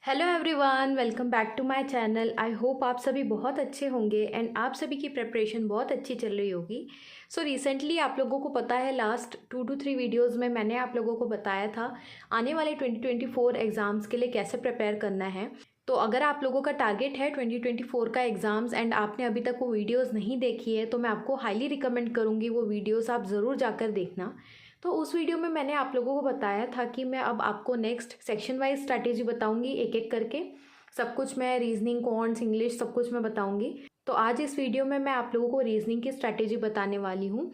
Hello everyone, welcome back to my channel. I hope आप सभी बहुत अच्छे होंगे एंड आप सभी की प्रिपरेशन बहुत अच्छी चल रही होगी। सो रिसेंटली आप लोगों को पता है, लास्ट 2 to 3 वीडियोस में मैंने आप लोगों को बताया था आने वाले 2024 एग्ज़ाम्स के लिए कैसे प्रिपेयर करना है। तो अगर आप लोगों का टारगेट है 2024 का एग्ज़ाम्स एंड आपने अभी तक वो वीडियोज़ नहीं देखी है, तो मैं आपको हाईली रिकमेंड करूँगी वो वीडियोज़ आप ज़रूर जाकर देखना। तो उस वीडियो में मैंने आप लोगों को बताया था कि मैं अब आपको नेक्स्ट सेक्शन वाइज स्ट्रैटेजी बताऊंगी, एक एक करके सब कुछ। मैं रीजनिंग, क्वांट्स, इंग्लिश सब कुछ मैं बताऊंगी। तो आज इस वीडियो में मैं आप लोगों को रीजनिंग की स्ट्रैटेजी बताने वाली हूँ।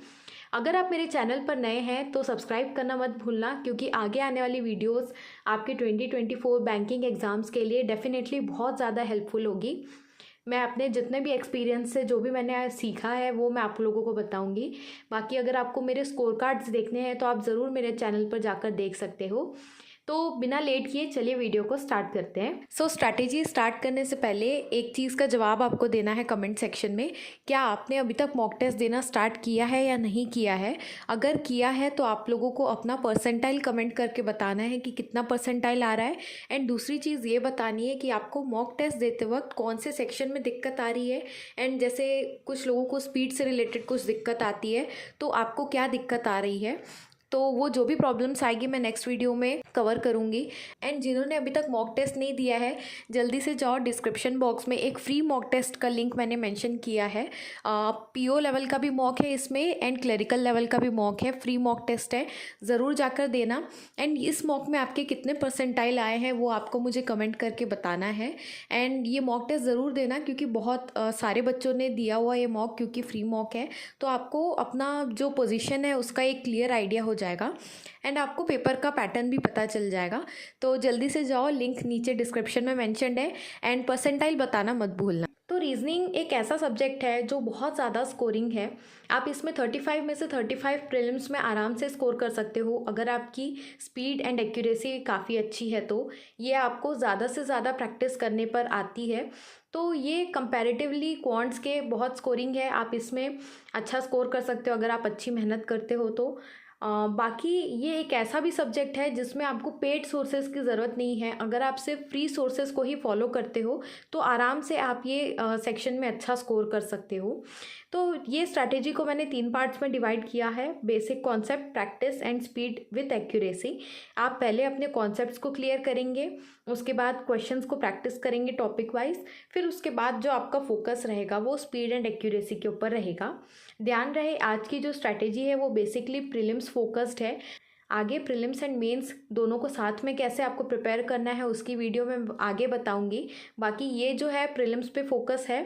अगर आप मेरे चैनल पर नए हैं तो सब्सक्राइब करना मत भूलना, क्योंकि आगे आने वाली वीडियोस आपके 2024 बैंकिंग एग्ज़ाम्स के लिए डेफिनेटली बहुत ज़्यादा हेल्पफुल होगी। मैं अपने जितने भी एक्सपीरियंस से जो भी मैंने आज सीखा है वो मैं आप लोगों को बताऊंगी। बाकी अगर आपको मेरे स्कोर कार्ड्स देखने हैं तो आप ज़रूर मेरे चैनल पर जाकर देख सकते हो। तो बिना लेट किए चलिए वीडियो को स्टार्ट करते हैं। सो स्ट्रैटेजी स्टार्ट करने से पहले एक चीज़ का जवाब आपको देना है कमेंट सेक्शन में। क्या आपने अभी तक मॉक टेस्ट देना स्टार्ट किया है या नहीं किया है? अगर किया है तो आप लोगों को अपना परसेंटाइल कमेंट करके बताना है कि कितना परसेंटाइल आ रहा है। एंड दूसरी चीज़ ये बतानी है कि आपको मॉक टेस्ट देते वक्त कौन से सेक्शन में दिक्कत आ रही है। एंड जैसे कुछ लोगों को स्पीड से रिलेटेड कुछ दिक्कत आती है, तो आपको क्या दिक्कत आ रही है। तो वो जो भी प्रॉब्लम्स आएगी मैं नेक्स्ट वीडियो में कवर करूँगी। एंड जिन्होंने अभी तक मॉक टेस्ट नहीं दिया है, जल्दी से जाओ, डिस्क्रिप्शन बॉक्स में एक फ्री मॉक टेस्ट का लिंक मैंने मेंशन किया है। पीओ लेवल का भी मॉक है इसमें एंड क्लरिकल लेवल का भी मॉक है, फ्री मॉक टेस्ट है, ज़रूर जाकर देना। एंड इस मॉक में आपके कितने परसेंटाइल आए हैं वो आपको मुझे कमेंट करके बताना है। एंड ये मॉक टेस्ट ज़रूर देना, क्योंकि बहुत सारे बच्चों ने दिया हुआ ये मॉक, क्योंकि फ्री मॉक है। तो आपको अपना जो पोजीशन है उसका एक क्लियर आइडिया हो जाएगा एंड आपको पेपर का पैटर्न भी पता चल जाएगा। तो जल्दी से जाओ, लिंक नीचे डिस्क्रिप्शन में मेंशन्ड है। एंड परसेंटाइल बताना मत भूलना। तो रीजनिंग एक ऐसा सब्जेक्ट है जो बहुत ज़्यादा स्कोरिंग है। आप इसमें 35 में से 35 प्रीलिम्स में आराम से स्कोर कर सकते हो, अगर आपकी स्पीड एंड एक्यूरेसी काफ़ी अच्छी है तो। ये आपको ज़्यादा से ज़्यादा प्रैक्टिस करने पर आती है। तो ये कंपैरेटिवली क्वांट्स के बहुत स्कोरिंग है, आप इसमें अच्छा स्कोर कर सकते हो अगर आप अच्छी मेहनत करते हो तो। बाकी ये एक ऐसा भी सब्जेक्ट है जिसमें आपको पेड सोर्सेज की ज़रूरत नहीं है। अगर आप सिर्फ फ्री सोर्सेज को ही फॉलो करते हो तो आराम से आप ये सेक्शन में अच्छा स्कोर कर सकते हो। तो ये स्ट्रैटेजी को मैंने 3 पार्ट्स में डिवाइड किया है: basic concept, practice and speed with accuracy. आप पहले अपने कॉन्सेप्ट्स को क्लियर करेंगे, उसके बाद क्वेश्चंस को प्रैक्टिस करेंगे टॉपिक वाइज, फिर उसके बाद जो आपका फोकस रहेगा वो स्पीड एंड एक्यूरेसी के ऊपर रहेगा। ध्यान रहे, आज की जो स्ट्रैटेजी है वो बेसिकली प्रीलिम्स फोकस्ड है। आगे प्रीलिम्स एंड मेंस दोनों को साथ में कैसे आपको प्रिपेयर करना है उसकी वीडियो में आगे बताऊंगी। बाकी ये जो है प्रीलिम्स पे फोकस है,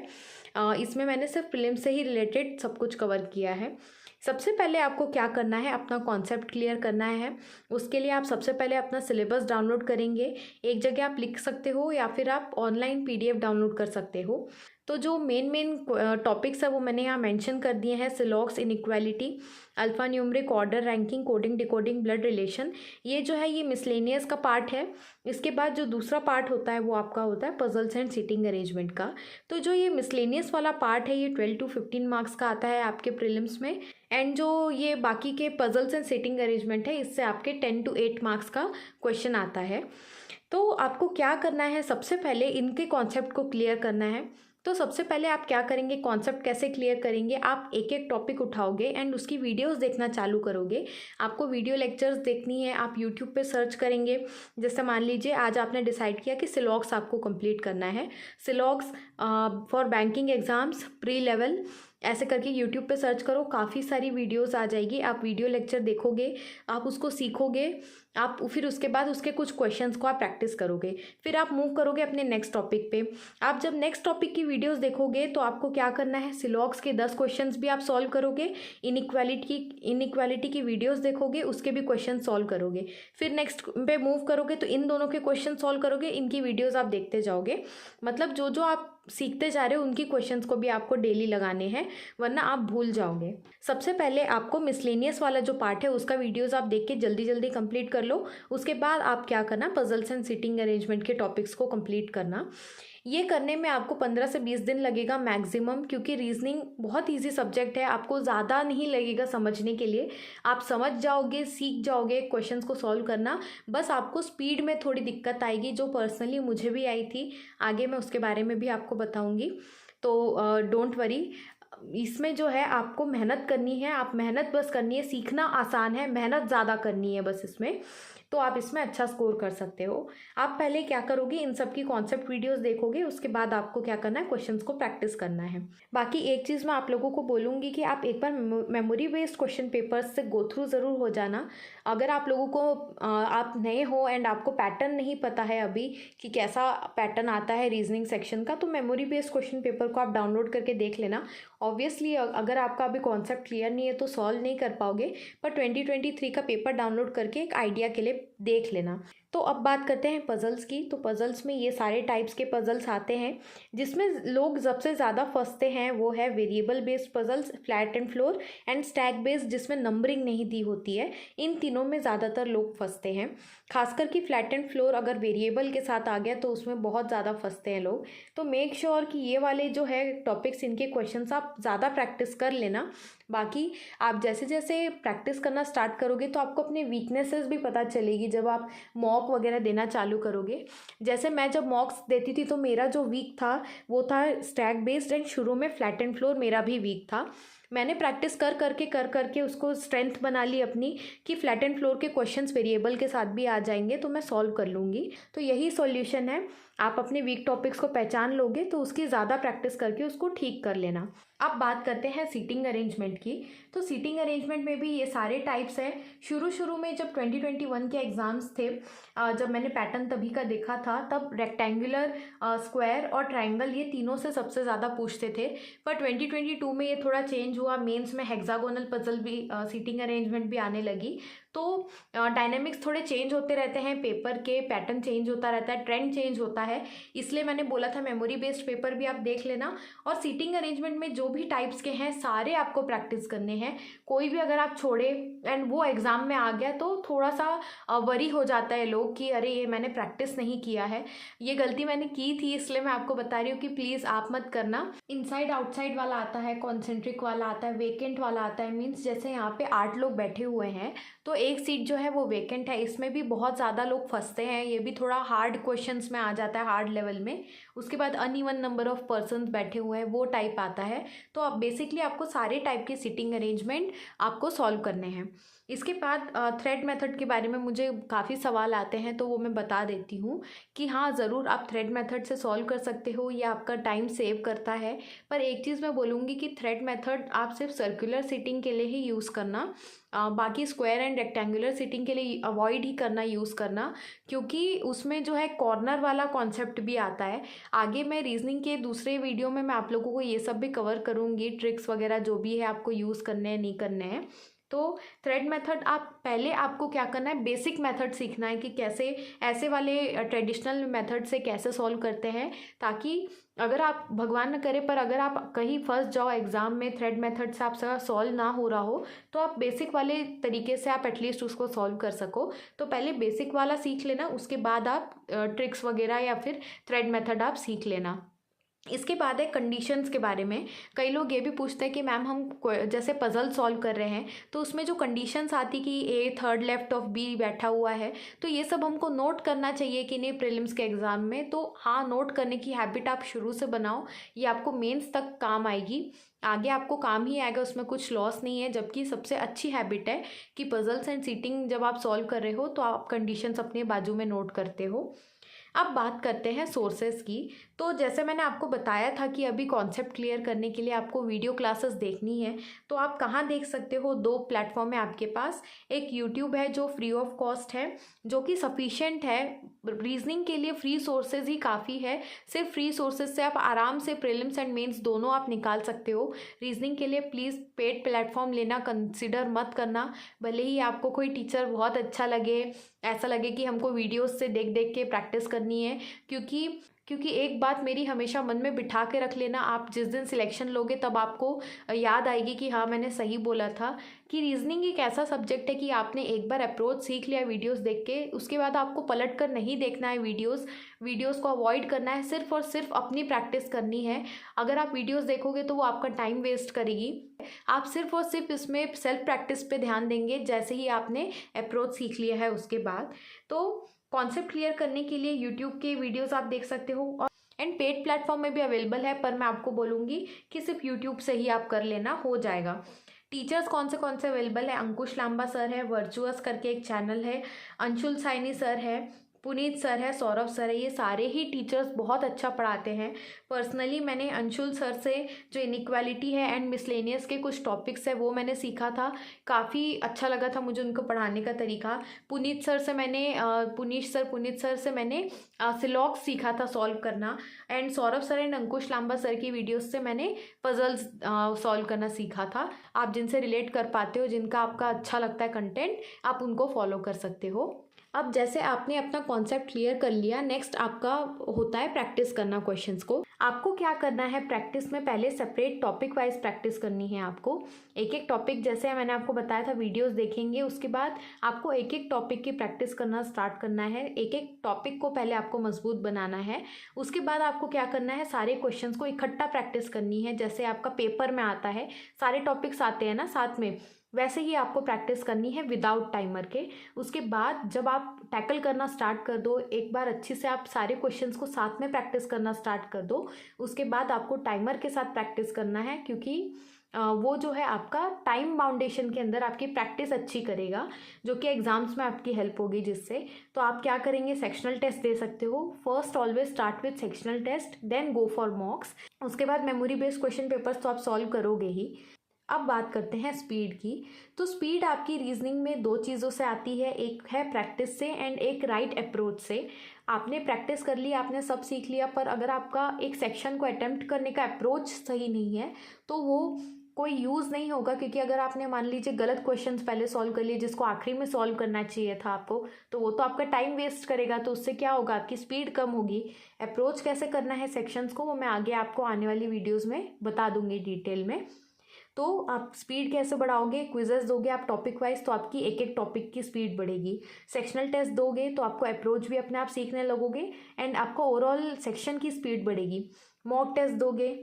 इसमें मैंने सिर्फ प्रीलिम्स से ही रिलेटेड सब कुछ कवर किया है। सबसे पहले आपको क्या करना है, अपना कॉन्सेप्ट क्लियर करना है। उसके लिए आप सबसे पहले अपना सिलेबस डाउनलोड करेंगे। एक जगह आप लिख सकते हो या फिर आप ऑनलाइन पीडीएफ डाउनलोड कर सकते हो। तो जो मेन टॉपिक्स है वो मैंने यहाँ मेंशन कर दिए हैं: सिलॉक्स, inequality, alphanumeric, order, ranking, coding, decoding, blood relation. ये जो है ये मिसलेनियस का पार्ट है। इसके बाद जो दूसरा पार्ट होता है वो आपका होता है पजल्स एंड सीटिंग अरेंजमेंट का। तो जो ये मिसलेनियस वाला पार्ट है ये 12 to 15 मार्क्स का आता है आपके प्रीलिम्स में। एंड जो ये बाकी के पजल्स एंड सीटिंग अरेंजमेंट है इससे आपके 10 to 8 मार्क्स का क्वेश्चन आता है। तो आपको क्या करना है, सबसे पहले इनके कॉन्सेप्ट को क्लियर करना है। तो सबसे पहले आप क्या करेंगे, कॉन्सेप्ट कैसे क्लियर करेंगे, आप एक एक टॉपिक उठाओगे एंड उसकी वीडियोस देखना चालू करोगे। आपको वीडियो लेक्चर्स देखनी है, आप यूट्यूब पे सर्च करेंगे। जैसे मान लीजिए आज आपने डिसाइड किया कि सिलॉक्स आपको कंप्लीट करना है, सिलॉक्स for banking exams pre level, ऐसे करके यूट्यूब पे सर्च करो, काफ़ी सारी वीडियोस आ जाएगी। आप वीडियो लेक्चर देखोगे, आप उसको सीखोगे, आप फिर उसके बाद उसके कुछ क्वेश्चंस को आप प्रैक्टिस करोगे, फिर आप मूव करोगे अपने नेक्स्ट टॉपिक पे। आप जब नेक्स्ट टॉपिक की वीडियोस देखोगे तो आपको क्या करना है, सिलॉक्स के 10 क्वेश्चंस भी आप सॉल्व करोगे, इनइक्वालिटी की वीडियोस देखोगे, उसके भी क्वेश्चन सॉल्व करोगे, फिर नेक्स्ट पे मूव करोगे तो इन दोनों के क्वेश्चन सॉल्व करोगे, इनकी वीडियोज़ आप देखते जाओगे। मतलब जो जो आप सीखते जा रहे हो उनकी क्वेश्चंस को भी आपको डेली लगाने हैं, वरना आप भूल जाओगे। सबसे पहले आपको मिसलेनियस वाला जो पार्ट है उसका वीडियोस आप देख के जल्दी जल्दी कंप्लीट कर कर लो। उसके बाद आप क्या करना, पजल्स एंड सीटिंग अरेंजमेंट के टॉपिक्स को कंप्लीट करना। ये करने में आपको 15 से 20 दिन लगेगा मैक्सिमम, क्योंकि रीजनिंग बहुत इजी सब्जेक्ट है, आपको ज़्यादा नहीं लगेगा समझने के लिए। आप समझ जाओगे, सीख जाओगे क्वेश्चंस को सॉल्व करना। बस आपको स्पीड में थोड़ी दिक्कत आएगी, जो पर्सनली मुझे भी आई थी। आगे मैं उसके बारे में भी आपको बताऊँगी, तो डोंट वरी। इसमें जो है आपको मेहनत करनी है, आप मेहनत बस करनी है। सीखना आसान है, मेहनत ज़्यादा करनी है बस इसमें, तो आप इसमें अच्छा स्कोर कर सकते हो। आप पहले क्या करोगे, इन सब की कॉन्सेप्ट वीडियोस देखोगे, उसके बाद आपको क्या करना है, क्वेश्चंस को प्रैक्टिस करना है। बाकी एक चीज़ मैं आप लोगों को बोलूँगी कि आप एक बार मेमोरी बेस्ड क्वेश्चन पेपर्स से गो थ्रू ज़रूर हो जाना। अगर आप लोगों को आप नए हो एंड आपको पैटर्न नहीं पता है अभी कि कैसा पैटर्न आता है रीजनिंग सेक्शन का, तो मेमोरी बेस्ड क्वेश्चन पेपर को आप डाउनलोड करके देख लेना। ऑब्वियसली अगर आपका अभी कॉन्सेप्ट क्लियर नहीं है तो सॉल्व नहीं कर पाओगे, पर 2023 का पेपर डाउनलोड करके एक आइडिया के लिए देख लेना। तो अब बात करते हैं पजल्स की। तो पजल्स में ये सारे टाइप्स के पजल्स आते हैं। जिसमें लोग सबसे ज़्यादा फंसते हैं वो है variable based puzzles, flat and floor and stack based, जिसमें नंबरिंग नहीं दी होती है। इन तीनों में ज़्यादातर लोग फंसते हैं। खासकर कि फ्लैट एंड फ्लोर अगर वेरिएबल के साथ आ गया तो उसमें बहुत ज़्यादा फंसते हैं लोग। तो मेक श्योर कि ये वाले जो है टॉपिक्स, इनके क्वेश्चंस आप ज़्यादा प्रैक्टिस कर लेना। बाकी आप जैसे जैसे प्रैक्टिस करना स्टार्ट करोगे तो आपको अपने वीकनेसेस भी पता चलेगी जब आप मॉक वगैरह देना चालू करोगे। जैसे मैं जब मॉक्स देती थी तो मेरा जो वीक था वो था स्टैक बेस्ड एंड शुरू में फ्लैट एंड फ्लोर मेरा भी वीक था। मैंने प्रैक्टिस कर करके उसको स्ट्रेंथ बना ली अपनी कि फ्लैट एंड फ्लोर के क्वेश्चंस वेरिएबल के साथ भी आ जाएंगे तो मैं सॉल्व कर लूँगी। तो यही सॉल्यूशन है, आप अपने वीक टॉपिक्स को पहचान लोगे तो उसकी ज़्यादा प्रैक्टिस करके उसको ठीक कर लेना। अब बात करते हैं सीटिंग अरेंजमेंट की। तो सीटिंग अरेंजमेंट में भी ये सारे टाइप्स हैं। शुरू में जब 2021 के एग्ज़ाम्स थे, जब मैंने पैटर्न तभी का देखा था, तब रेक्टेंगुलर, स्क्वायर और ट्रायंगल, ये तीनों से सबसे ज़्यादा पूछते थे। पर 2022 में ये थोड़ा चेंज हुआ। मेंस में हेक्सागोनल पजल भी, सीटिंग अरेंजमेंट भी आने लगी। तो डायनेमिक्स थोड़े चेंज होते रहते हैं, पेपर के पैटर्न चेंज होता रहता है, ट्रेंड चेंज होता है। इसलिए मैंने बोला था मेमोरी बेस्ड पेपर भी आप देख लेना। और सीटिंग अरेंजमेंट में जो भी टाइप्स के हैं सारे आपको प्रैक्टिस करने हैं। कोई भी अगर आप छोड़े एंड वो एग्ज़ाम में आ गया तो थोड़ा सा वरी हो जाता है लोग कि अरे ये मैंने प्रैक्टिस नहीं किया है। ये गलती मैंने की थी, इसलिए मैं आपको बता रही हूँ कि प्लीज़ आप मत करना। इनसाइड आउटसाइड वाला आता है, कॉन्सेंट्रिक वाला आता है, वेकेंट वाला आता है। मीन्स जैसे यहाँ पे 8 लोग बैठे हुए हैं तो एक सीट जो है वो वेकेंट है। इसमें भी बहुत ज़्यादा लोग फंसते हैं, ये भी थोड़ा हार्ड क्वेश्चंस में आ जाता है, हार्ड लेवल में। उसके बाद अनइवन नंबर ऑफ पर्सन्स बैठे हुए हैं, वो टाइप आता है। तो अब बेसिकली आपको सारे टाइप के सीटिंग अरेंजमेंट आपको सॉल्व करने हैं। इसके बाद थ्रेड मेथड के बारे में मुझे काफ़ी सवाल आते हैं, तो वो मैं बता देती हूँ कि हाँ ज़रूर आप थ्रेड मेथड से सॉल्व कर सकते हो, ये आपका टाइम सेव करता है। पर एक चीज़ मैं बोलूँगी कि थ्रेड मेथड आप सिर्फ सर्कुलर सीटिंग के लिए ही यूज़ करना, बाकी स्क्वायर एंड रेक्टेंगुलर सीटिंग के लिए अवॉइड ही करना, यूज़ करना, क्योंकि उसमें जो है कॉर्नर वाला कॉन्सेप्ट भी आता है। आगे मैं रीजनिंग के दूसरे वीडियो में मैं आप लोगों को ये सब भी कवर करूँगी, ट्रिक्स वगैरह जो भी है आपको यूज़ करने हैं नहीं करने हैं। तो थ्रेड मेथड आप पहले, आपको क्या करना है, बेसिक मेथड सीखना है कि कैसे ऐसे वाले ट्रेडिशनल मेथड से कैसे सॉल्व करते हैं, ताकि अगर आप, भगवान न करे, पर अगर आप कहीं फंस जाओ एग्ज़ाम में, थ्रेड मेथड से आपसे सॉल्व ना हो रहा हो, तो आप बेसिक वाले तरीके से आप एटलीस्ट उसको सॉल्व कर सको। तो पहले बेसिक वाला सीख लेना, उसके बाद आप ट्रिक्स वगैरह या फिर थ्रेड मेथड आप सीख लेना। इसके बाद है कंडीशंस के बारे में। कई लोग ये भी पूछते हैं कि मैम हम जैसे पज़ल सॉल्व कर रहे हैं तो उसमें जो कंडीशंस आती कि ए थर्ड लेफ्ट ऑफ बी बैठा हुआ है, तो ये सब हमको नोट करना चाहिए कि नहीं प्रीलिम्स के एग्ज़ाम में। तो हाँ, नोट करने की हैबिट आप शुरू से बनाओ, ये आपको मेंस तक काम आएगी, आगे आपको काम ही आएगा, उसमें कुछ लॉस नहीं है। जबकि सबसे अच्छी हैबिट है कि पजल्स एंड सीटिंग जब आप सॉल्व कर रहे हो तो आप कंडीशंस अपने बाजू में नोट करते हो। अब बात करते हैं सोर्सेज की। तो जैसे मैंने आपको बताया था कि अभी कॉन्सेप्ट क्लियर करने के लिए आपको वीडियो क्लासेस देखनी है, तो आप कहाँ देख सकते हो, 2 प्लेटफॉर्म है आपके पास। एक यूट्यूब है जो फ्री ऑफ कॉस्ट है, जो कि सफिशेंट है रीजनिंग के लिए, फ्री सोर्सेज ही काफ़ी है। सिर्फ फ्री सोर्सेज से आप आराम से प्रीलिम्स एंड मेंस दोनों आप निकाल सकते हो। रीजनिंग के लिए प्लीज़ पेड प्लेटफॉर्म लेना कंसिडर मत करना, भले ही आपको कोई टीचर बहुत अच्छा लगे, ऐसा लगे कि हमको वीडियोस से देख देख के प्रैक्टिस करनी है, क्योंकि क्योंकि एक बात मेरी हमेशा मन में बिठा के रख लेना, आप जिस दिन सिलेक्शन लोगे तब आपको याद आएगी कि हाँ मैंने सही बोला था, कि रीजनिंग एक ऐसा सब्जेक्ट है कि आपने एक बार अप्रोच सीख लिया वीडियोस देख के, उसके बाद आपको पलट कर नहीं देखना है वीडियोस को अवॉइड करना है, सिर्फ और सिर्फ अपनी प्रैक्टिस करनी है। अगर आप वीडियोस देखोगे तो वो आपका टाइम वेस्ट करेगी। आप सिर्फ और सिर्फ इसमें सेल्फ प्रैक्टिस पे ध्यान देंगे जैसे ही आपने अप्रोच सीख लिया है उसके बाद। तो कॉन्सेप्ट क्लियर करने के लिए यूट्यूब के वीडियोस आप देख सकते हो, और एंड पेड प्लेटफॉर्म में भी अवेलेबल है, पर मैं आपको बोलूँगी कि सिर्फ यूट्यूब से ही आप कर लेना, हो जाएगा। टीचर्स कौन से अवेलेबल है, अंकुश लांबा सर है, वर्चुअस करके एक चैनल है, अंशुल साइनी सर है, पुनीत सर है, सौरभ सर है, ये सारे ही टीचर्स बहुत अच्छा पढ़ाते हैं। पर्सनली मैंने अंशुल सर से जो इनइक्वालिटी है एंड मिसलेनियस के कुछ टॉपिक्स है वो मैंने सीखा था, काफ़ी अच्छा लगा था मुझे उनको पढ़ाने का तरीका। पुनीत सर से मैंने सिलॉक्स सीखा था सॉल्व करना, and Saurabh sir and Ankush Lamba sir की वीडियोस से मैंने पजल्स सॉल्व करना सीखा था। आप जिनसे रिलेट कर पाते हो, जिनका आपका अच्छा लगता है कंटेंट, आप उनको फॉलो कर सकते हो। अब जैसे आपने अपना कॉन्सेप्ट क्लियर कर लिया, नेक्स्ट आपका होता है प्रैक्टिस करना क्वेश्चंस को। आपको क्या करना है प्रैक्टिस में, पहले सेपरेट टॉपिक वाइज प्रैक्टिस करनी है आपको। एक एक टॉपिक, जैसे मैंने आपको बताया था वीडियोस देखेंगे, उसके बाद आपको एक एक टॉपिक की प्रैक्टिस करना स्टार्ट करना है। एक एक टॉपिक को पहले आपको मजबूत बनाना है, उसके बाद आपको क्या करना है, सारे क्वेश्चंस को इकट्ठा प्रैक्टिस करनी है। जैसे आपका पेपर में आता है, सारे टॉपिक्स आते हैं ना साथ में, वैसे ही आपको प्रैक्टिस करनी है विदाउट टाइमर के। उसके बाद जब आप टैकल करना स्टार्ट कर दो, एक बार अच्छे से आप सारे क्वेश्चंस को साथ में प्रैक्टिस करना स्टार्ट कर दो, उसके बाद आपको टाइमर के साथ प्रैक्टिस करना है, क्योंकि वो जो है आपका टाइम बाउंडेशन के अंदर आपकी प्रैक्टिस अच्छी करेगा, जो कि एग्जाम्स में आपकी हेल्प होगी जिससे। तो आप क्या करेंगे, सेक्शनल टेस्ट दे सकते हो। First always start with sectional test, then go for mocks. उसके बाद मेमोरी बेस्ड क्वेश्चन पेपर्स तो आप सॉल्व करोगे ही। अब बात करते हैं स्पीड की। तो स्पीड आपकी रीजनिंग में दो चीज़ों से आती है, एक है प्रैक्टिस से एंड एक राइट अप्रोच से। आपने प्रैक्टिस कर ली, आपने सब सीख लिया, पर अगर आपका एक सेक्शन को अटेम्प्ट करने का अप्रोच सही नहीं है तो वो कोई यूज़ नहीं होगा। क्योंकि अगर आपने मान लीजिए गलत क्वेश्चंस पहले सॉल्व कर लिए जिसको आखिरी में सॉल्व करना चाहिए था आपको, तो वो तो आपका टाइम वेस्ट करेगा, तो उससे क्या होगा, आपकी स्पीड कम होगी। अप्रोच कैसे करना है सेक्शंस को, वो मैं आगे आपको आने वाली वीडियोज़ में बता दूंगी डिटेल में। तो आप स्पीड कैसे बढ़ाओगे, क्विजेस दोगे आप टॉपिक वाइज, तो आपकी एक एक टॉपिक की स्पीड बढ़ेगी। सेक्शनल टेस्ट दोगे तो आपको अप्रोच भी अपने आप सीखने लगोगे एंड आपको ओवरऑल सेक्शन की स्पीड बढ़ेगी। मॉक टेस्ट दोगे,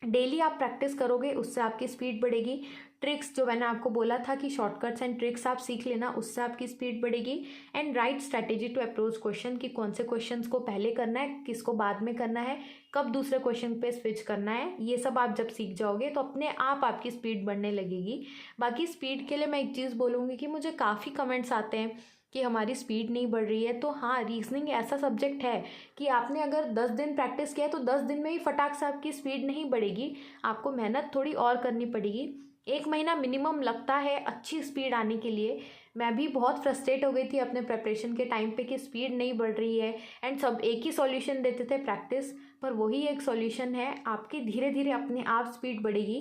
डेली आप प्रैक्टिस करोगे, उससे आपकी स्पीड बढ़ेगी। ट्रिक्स जो मैंने आपको बोला था कि शॉर्टकट्स एंड ट्रिक्स आप सीख लेना, उससे आपकी स्पीड बढ़ेगी। And right strategy to approach question, कि कौन से क्वेश्चंस को पहले करना है, किसको बाद में करना है, कब दूसरे क्वेश्चन पे स्विच करना है, ये सब आप जब सीख जाओगे तो अपने आप आपकी स्पीड बढ़ने लगेगी। बाकी स्पीड के लिए मैं एक चीज़ बोलूँगी कि मुझे काफ़ी कमेंट्स आते हैं कि हमारी स्पीड नहीं बढ़ रही है। तो हाँ, रीजनिंग ऐसा सब्जेक्ट है कि आपने अगर 10 दिन प्रैक्टिस किया तो 10 दिन में ही फटाक से आपकी स्पीड नहीं बढ़ेगी, आपको मेहनत थोड़ी और करनी पड़ेगी। 1 महीना मिनिमम लगता है अच्छी स्पीड आने के लिए। मैं भी बहुत फ्रस्ट्रेट हो गई थी अपने प्रेपरेशन के टाइम पे कि स्पीड नहीं बढ़ रही है, एंड सब एक ही सॉल्यूशन देते थे, प्रैक्टिस। पर वही एक सॉल्यूशन है, आपकी धीरे धीरे अपने आप स्पीड बढ़ेगी।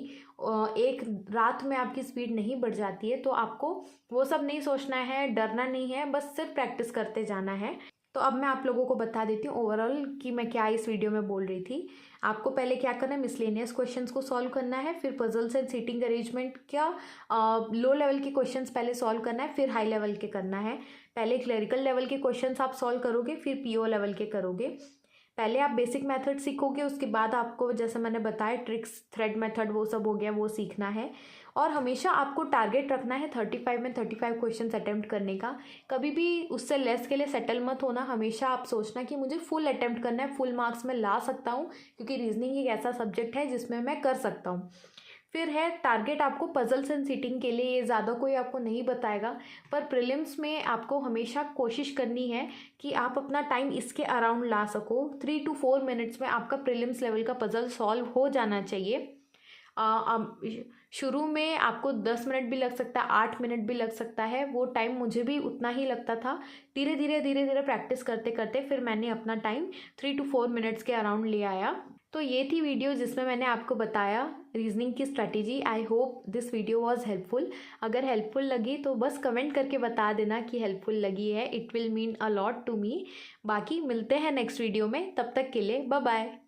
एक रात में आपकी स्पीड नहीं बढ़ जाती है, तो आपको वो सब नहीं सोचना है, डरना नहीं है, बस सिर्फ प्रैक्टिस करते जाना है। तो अब मैं आप लोगों को बता देती हूँ ओवरऑल कि मैं क्या इस वीडियो में बोल रही थी। आपको पहले क्या करना है, मिसलेनियस क्वेश्चंस को सॉल्व करना है, फिर पजल्स एंड सीटिंग अरेंजमेंट क्या लो लेवल के क्वेश्चंस पहले सॉल्व करना है, फिर हाई लेवल के करना है। पहले क्लरिकल लेवल के क्वेश्चंस आप सॉल्व करोगे, फिर पीओ लेवल के करोगे। पहले आप बेसिक मेथड सीखोगे, उसके बाद आपको जैसे मैंने बताया ट्रिक्स, थ्रेड मेथड, वो सब हो गया, वो सीखना है। और हमेशा आपको टारगेट रखना है 35 में 35 क्वेश्चंस अटेम्प्ट करने का। कभी भी उससे लेस के लिए सेटल मत होना, हमेशा आप सोचना कि मुझे फुल अटेम्प्ट करना है, फुल मार्क्स में ला सकता हूँ, क्योंकि रीजनिंग एक ऐसा सब्जेक्ट है जिसमें मैं कर सकता हूँ। फिर है टारगेट आपको पजल्स एंड सीटिंग के लिए, ये ज़्यादा कोई आपको नहीं बताएगा, पर प्रीलिम्स में आपको हमेशा कोशिश करनी है कि आप अपना टाइम इसके अराउंड ला सको। 3 to 4 मिनट्स में आपका प्रीलिम्स लेवल का पजल सॉल्व हो जाना चाहिए। शुरू में आपको 10 मिनट भी लग सकता है, 8 मिनट भी लग सकता है, वो टाइम मुझे भी उतना ही लगता था। धीरे धीरे प्रैक्टिस करते करते फिर मैंने अपना टाइम 3 to 4 मिनट्स के अराउंड ले आया। तो ये थी वीडियो जिसमें मैंने आपको बताया रीजनिंग की strategy. I hope this video was helpful. अगर हेल्पफुल लगी तो बस कमेंट करके बता देना कि हेल्पफुल लगी है, it will mean a lot to me. बाकी मिलते हैं नेक्स्ट वीडियो में, तब तक के लिए बाय बाय।